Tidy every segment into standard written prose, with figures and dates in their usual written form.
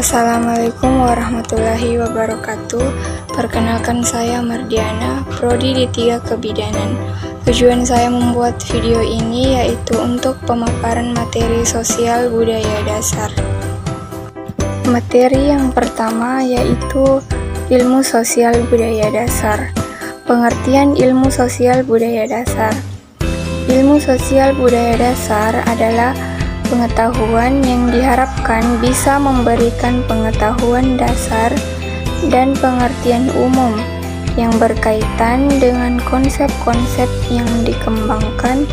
Assalamualaikum warahmatullahi wabarakatuh. Perkenalkan, saya Mardiana, Prodi D3 Kebidanan. Tujuan saya membuat video ini yaitu untuk pemaparan materi sosial budaya dasar. Materi yang pertama yaitu ilmu sosial budaya dasar. Pengertian ilmu sosial budaya dasar. Ilmu sosial budaya dasar adalah pengetahuan yang diharapkan bisa memberikan pengetahuan dasar dan pengertian umum yang berkaitan dengan konsep-konsep yang dikembangkan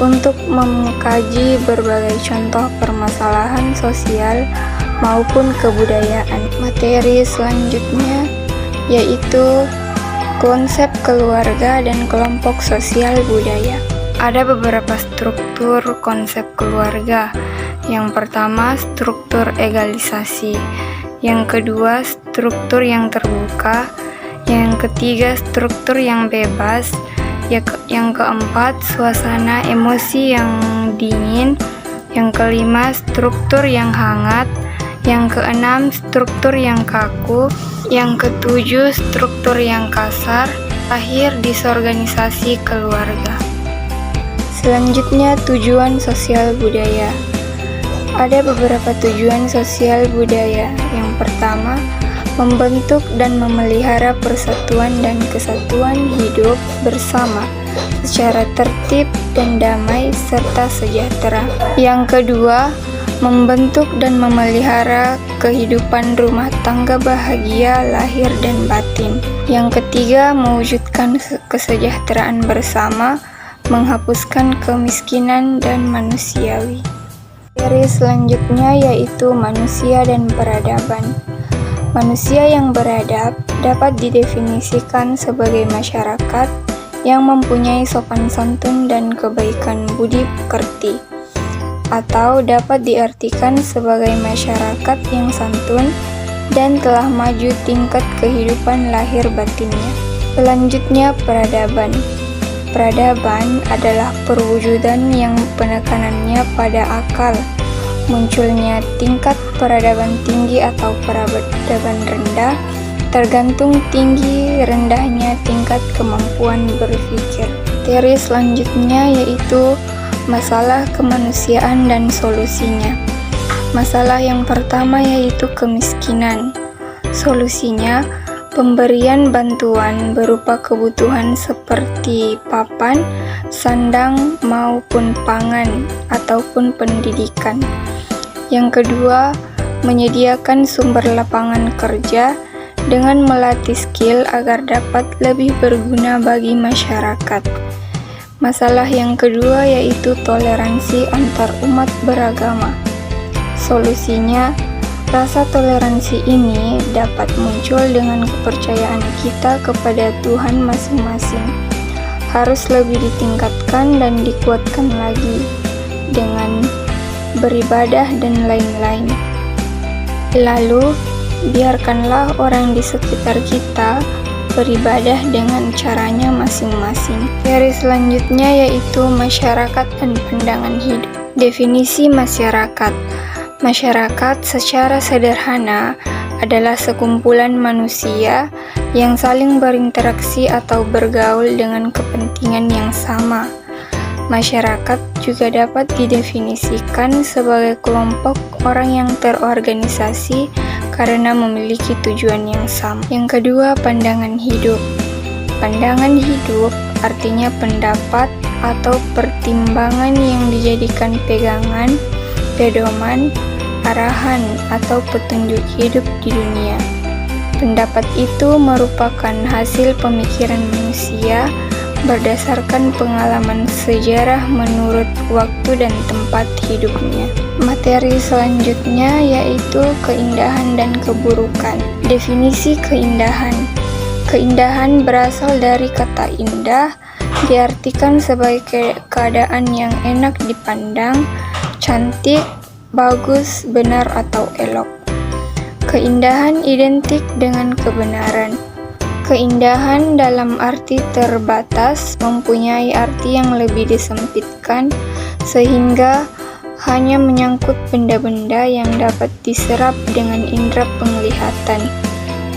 untuk mengkaji berbagai contoh permasalahan sosial maupun kebudayaan. Materi selanjutnya yaitu konsep keluarga dan kelompok sosial budaya. Ada beberapa struktur konsep keluarga. Yang pertama, struktur egalisasi. Yang kedua, struktur yang terbuka. Yang ketiga, struktur yang bebas. Yang keempat, suasana emosi yang dingin. Yang kelima, struktur yang hangat. Yang keenam, struktur yang kaku. Yang ketujuh, struktur yang kasar. Terakhir, disorganisasi keluarga. Selanjutnya, tujuan sosial budaya. Ada beberapa tujuan sosial budaya. Yang pertama, membentuk dan memelihara persatuan dan kesatuan hidup bersama secara tertib dan damai serta sejahtera. Yang kedua, membentuk dan memelihara kehidupan rumah tangga bahagia lahir dan batin. Yang ketiga, mewujudkan kesejahteraan bersama, menghapuskan kemiskinan dan manusiawi. Materi selanjutnya yaitu manusia dan peradaban. Manusia yang beradab dapat didefinisikan sebagai masyarakat yang mempunyai sopan santun dan kebaikan budi pekerti, atau dapat diartikan sebagai masyarakat yang santun dan telah maju tingkat kehidupan lahir batinnya. Selanjutnya, peradaban. Peradaban adalah perwujudan yang penekanannya pada akal. Munculnya tingkat peradaban tinggi atau peradaban rendah tergantung tinggi rendahnya tingkat kemampuan berpikir. Materi selanjutnya yaitu masalah kemanusiaan dan solusinya. Masalah yang pertama yaitu kemiskinan. Solusinya, pemberian bantuan berupa kebutuhan seperti papan, sandang, maupun pangan ataupun pendidikan. Yang kedua, menyediakan sumber lapangan kerja dengan melatih skill agar dapat lebih berguna bagi masyarakat. Masalah yang kedua yaitu toleransi antar umat beragama. Solusinya, rasa toleransi ini dapat muncul dengan kepercayaan kita kepada Tuhan masing-masing. Harus lebih ditingkatkan dan dikuatkan lagi dengan beribadah dan lain-lain. Lalu, biarkanlah orang di sekitar kita beribadah dengan caranya masing-masing. Materi selanjutnya yaitu masyarakat dan pandangan hidup. Definisi masyarakat. Masyarakat secara sederhana adalah sekumpulan manusia yang saling berinteraksi atau bergaul dengan kepentingan yang sama. Masyarakat juga dapat didefinisikan sebagai kelompok orang yang terorganisasi karena memiliki tujuan yang sama. Yang kedua, pandangan hidup. Pandangan hidup artinya pendapat atau pertimbangan yang dijadikan pegangan, pedoman, arahan atau petunjuk hidup di dunia. Pendapat itu merupakan hasil pemikiran manusia berdasarkan pengalaman sejarah menurut waktu dan tempat hidupnya. Materi selanjutnya yaitu keindahan dan keburukan. Definisi keindahan. Keindahan berasal dari kata indah, diartikan sebagai keadaan yang enak dipandang, cantik, bagus, benar atau elok. Keindahan identik dengan kebenaran. Keindahan dalam arti terbatas mempunyai arti yang lebih disempitkan, sehingga hanya menyangkut benda-benda yang dapat diserap dengan indera penglihatan,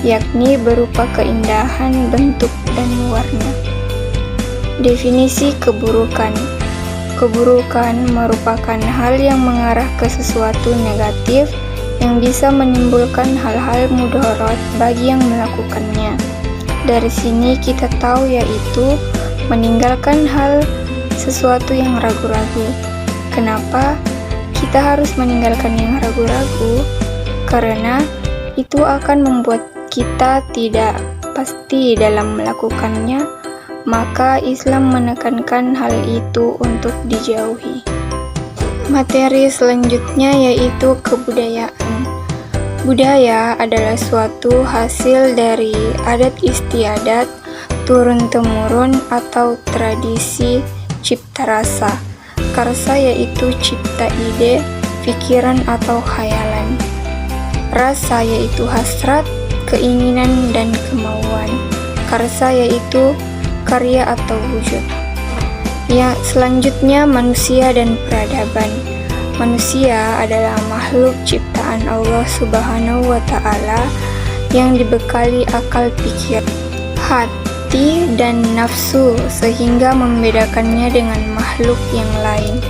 yakni berupa keindahan, bentuk, dan warna. Definisi keburukan. Keburukan merupakan hal yang mengarah ke sesuatu negatif yang bisa menimbulkan hal-hal mudarat bagi yang melakukannya. Dari sini kita tahu yaitu meninggalkan hal sesuatu yang ragu-ragu. Kenapa kita harus meninggalkan yang ragu-ragu? Karena itu akan membuat kita tidak pasti dalam melakukannya, maka Islam menekankan hal itu untuk dijauhi. Materi selanjutnya yaitu kebudayaan. Budaya adalah suatu hasil dari adat istiadat, turun-temurun atau tradisi cipta rasa. Karsa yaitu cipta ide, pikiran atau khayalan. Rasa yaitu hasrat, keinginan dan kemauan. Karsa yaitu karya atau wujud. Ya, selanjutnya manusia dan peradaban. Manusia adalah makhluk ciptaan Allah Subhanahu wa Ta'ala yang dibekali akal pikir, hati, dan nafsu sehingga membedakannya dengan makhluk yang lain.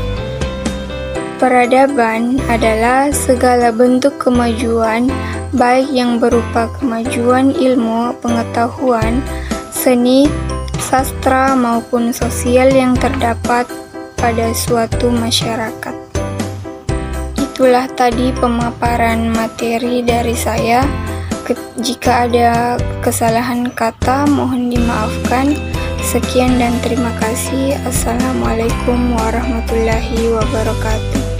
Peradaban adalah segala bentuk kemajuan, baik yang berupa kemajuan ilmu, pengetahuan, seni, sastra maupun sosial yang terdapat pada suatu masyarakat. Itulah tadi pemaparan materi dari saya. Jika ada kesalahan kata, mohon dimaafkan. Sekian dan terima kasih. Assalamualaikum warahmatullahi wabarakatuh.